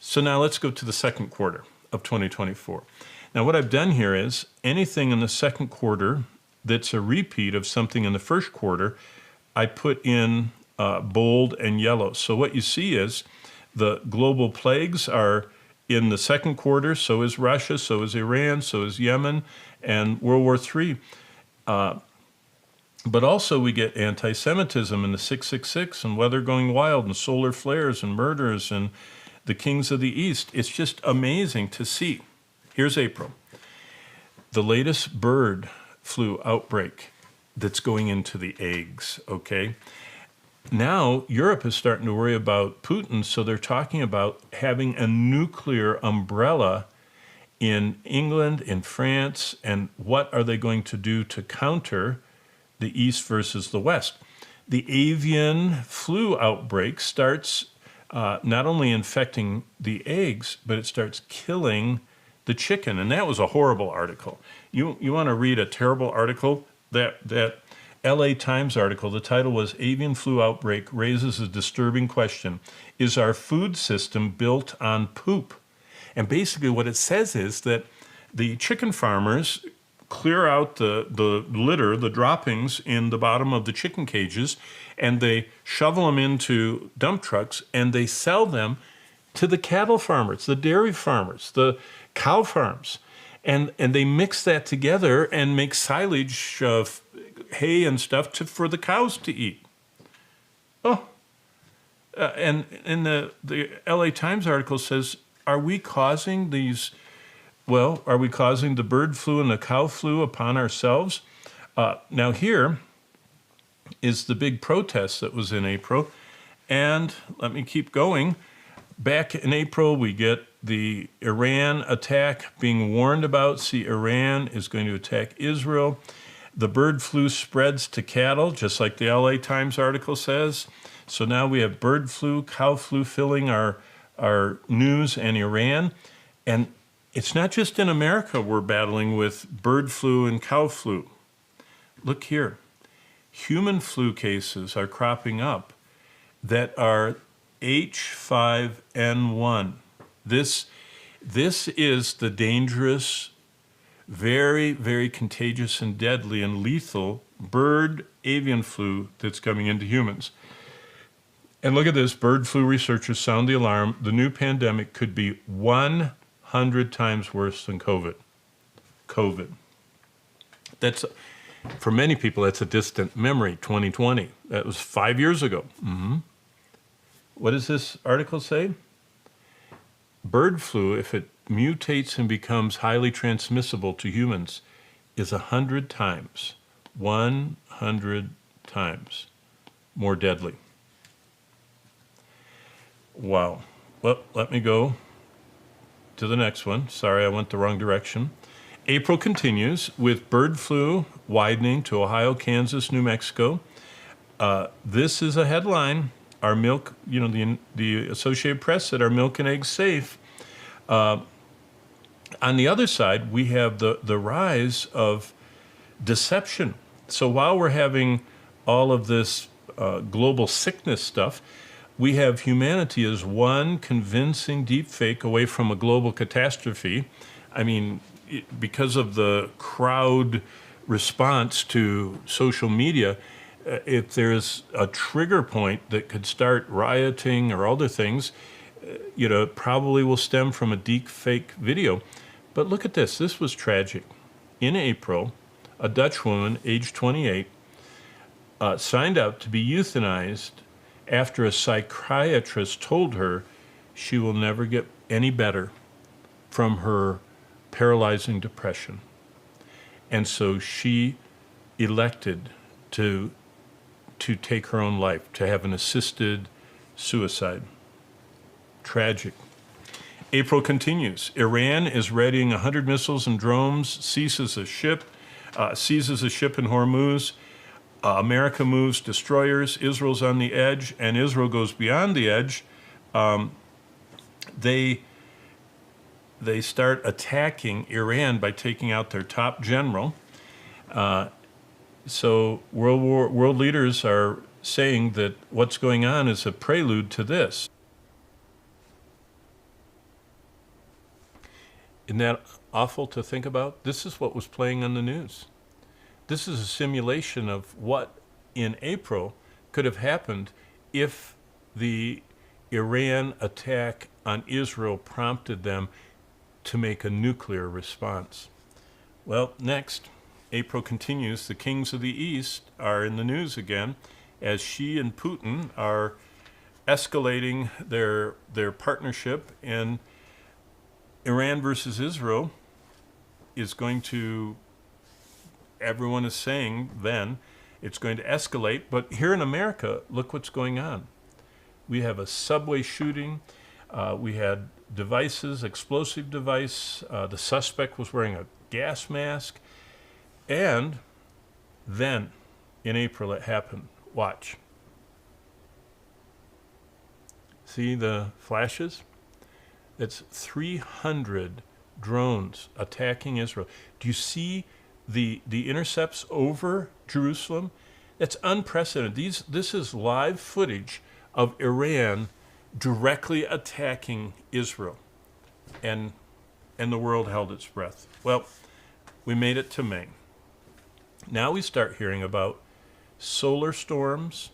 So now let's go to the second quarter of 2024. Now what I've done here is anything in the second quarter that's a repeat of something in the first quarter, I put in bold and yellow. So what you see is the global plagues are in the second quarter, so is Russia, so is Iran, so is Yemen, and World War III. But also we get anti-Semitism in the 666 and weather going wild and solar flares and murders and the kings of the East. It's just amazing to see. Here's April. The latest bird flu outbreak that's going into the eggs, okay? Now Europe is starting to worry about Putin, so they're talking about having a nuclear umbrella in England, in France, and what are they going to do to counter the East versus the West? The avian flu outbreak starts not only infecting the eggs, but it starts killing the chicken. And that was a horrible article. You want to read a terrible article? That LA Times article, the title was Avian Flu Outbreak Raises a Disturbing Question. Is our food system built on poop? And basically what it says is that the chicken farmers clear out the litter, the droppings in the bottom of the chicken cages, and they shovel them into dump trucks, and they sell them to the cattle farmers, the dairy farmers, the cow farms. And they mix that together and make silage, hay and stuff for the cows to eat. Oh, and in the LA Times article says, are we causing these... Well, are we causing the bird flu and the cow flu upon ourselves? Now here is the big protest that was in April. And let me keep going. Back in April, we get the Iran attack being warned about. See, Iran is going to attack Israel. The bird flu spreads to cattle, just like the LA Times article says. So now we have bird flu, cow flu filling our news and Iran. And it's not just in America we're battling with bird flu and cow flu. Look here. Human flu cases are cropping up that are H5N1. This is the dangerous, very, very contagious and deadly and lethal bird avian flu that's coming into humans. And look at this. Bird flu researchers sound the alarm. The new pandemic could be 100 times worse than COVID. That's, for many people, that's a distant memory, 2020. That was 5 years ago. What does this article say? Bird flu, if it mutates and becomes highly transmissible to humans, is 100 times, 100 times more deadly. Wow. Well, let me go to the next one. Sorry, I went the wrong direction. April continues with bird flu widening to Ohio, Kansas, New Mexico. This is a headline. Our milk, the Associated Press said our milk and eggs safe. On the other side, we have the rise of deception. So while we're having all of this global sickness stuff, we have humanity as one convincing deepfake away from a global catastrophe. I mean, because of the crowd response to social media, if there's a trigger point that could start rioting or other things, probably will stem from a deep fake video. But look at this. This was tragic. In April, a Dutch woman, age 28, signed up to be euthanized after a psychiatrist told her she will never get any better from her paralyzing depression. And so she elected to take her own life, to have an assisted suicide. Tragic. April continues. Iran is readying 100 missiles and drones, seizes a ship in Hormuz. America moves destroyers. Israel's on the edge, and Israel goes beyond the edge. They start attacking Iran by taking out their top general. So world leaders are saying that what's going on is a prelude to this. Isn't that awful to think about? This is what was playing on the news. This is a simulation of what in April could have happened if the Iran attack on Israel prompted them to make a nuclear response. Well, next, April continues. The kings of the East are in the news again as Xi and Putin are escalating their partnership, and Iran versus Israel is going to, everyone is saying then, it's going to escalate. But here in America, look what's going on. We have a subway shooting. We had devices, explosive device. The suspect was wearing a gas mask. And then in April it happened. Watch. See the flashes? It's 300 drones attacking Israel. Do you see the intercepts over Jerusalem? That's unprecedented. This is live footage of Iran directly attacking Israel. And the world held its breath. Well, we made it to May. Now we start hearing about solar storms,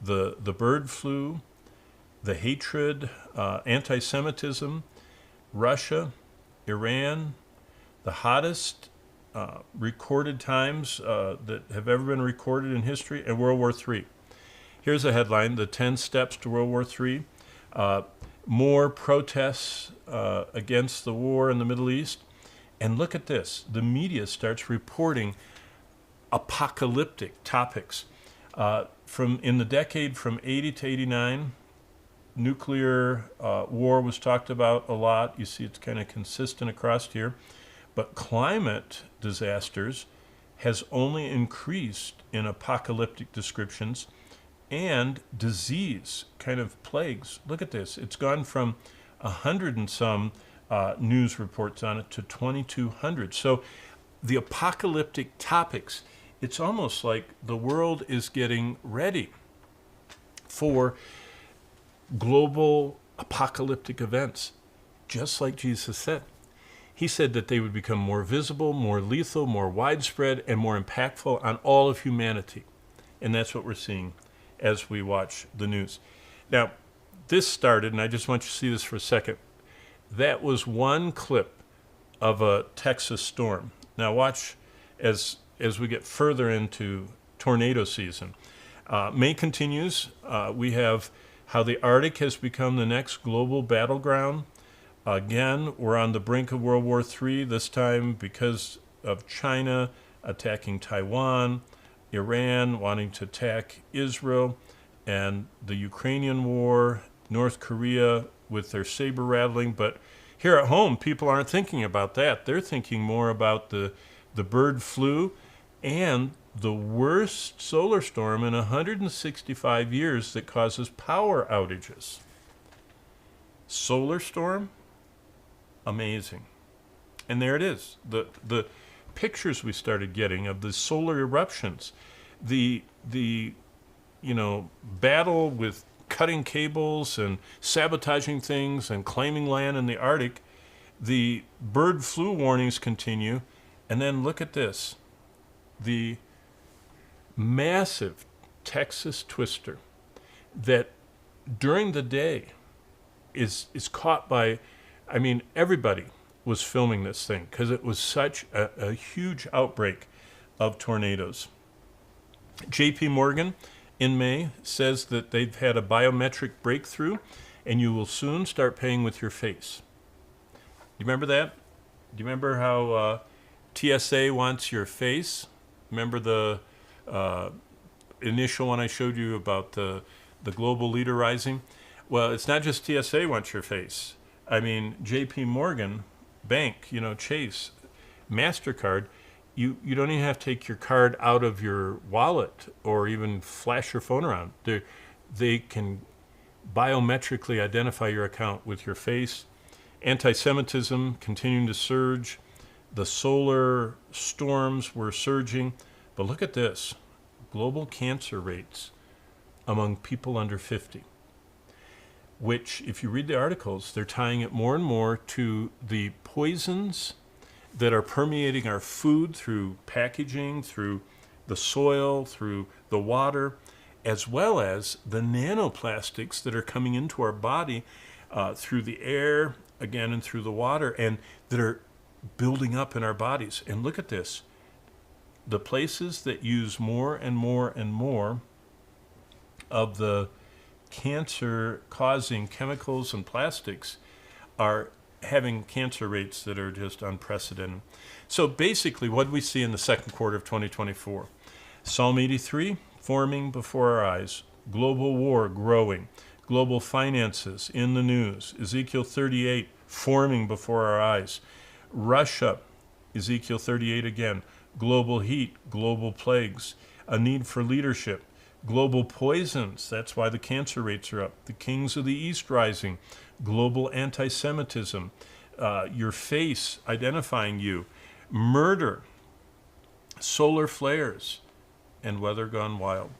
the bird flu, the hatred, anti-Semitism, Russia, Iran, the hottest recorded times that have ever been recorded in history, and World War III. Here's a headline, the 10 steps to World War III. More protests against the war in the Middle East. And look at this. The media starts reporting apocalyptic topics. In the decade from 80 to 89, nuclear war was talked about a lot. You see it's kind of consistent across here. But climate disasters has only increased in apocalyptic descriptions, and disease kind of plagues. Look at this. It's gone from 100 and some news reports on it to 2,200. So the apocalyptic topics, it's almost like the world is getting ready for global apocalyptic events, just like Jesus said. He said that they would become more visible, more lethal, more widespread, and more impactful on all of humanity. And that's what we're seeing as we watch the news. Now, this started, and I just want you to see this for a second. That was one clip of a Texas storm. Now watch as we get further into tornado season. May continues. We have how the Arctic has become the next global battleground. Again, we're on the brink of World War III, this time because of China attacking Taiwan, Iran wanting to attack Israel, and the Ukrainian war, North Korea with their saber rattling. But here at home, people aren't thinking about that. They're thinking more about the bird flu and the worst solar storm in 165 years that causes power outages. Solar storm? Amazing. And there it is. The pictures we started getting of the solar eruptions, the battle with cutting cables and sabotaging things and claiming land in the Arctic. The bird flu warnings continue. And then look at this. The massive Texas twister that during the day is caught by, everybody was filming this thing because it was such a huge outbreak of tornadoes. JP Morgan in May says that they've had a biometric breakthrough and you will soon start paying with your face. Do you remember that? Do you remember how TSA wants your face? Remember the initial one I showed you about the global leader rising? Well, it's not just TSA wants your face. JP Morgan Bank, Chase, MasterCard, you don't even have to take your card out of your wallet or even flash your phone around. They can biometrically identify your account with your face. Anti-Semitism continuing to surge. The solar storms were surging. But look at this. Global cancer rates among people under 50. Which, if you read the articles, they're tying it more and more to the poisons that are permeating our food through packaging, through the soil, through the water, as well as the nanoplastics that are coming into our body through the air, again, and through the water, and that are building up in our bodies. And look at this. The places that use more and more and more of the cancer-causing chemicals and plastics are having cancer rates that are just unprecedented. So basically, what we see in the second quarter of 2024, Psalm 83 forming before our eyes, global war growing, global finances in the news, Ezekiel 38 forming before our eyes, Russia, Ezekiel 38 again, global heat, global plagues, a need for leadership, global poisons, that's why the cancer rates are up, the kings of the East rising, global anti-Semitism, your face identifying you, murder, solar flares, and weather gone wild.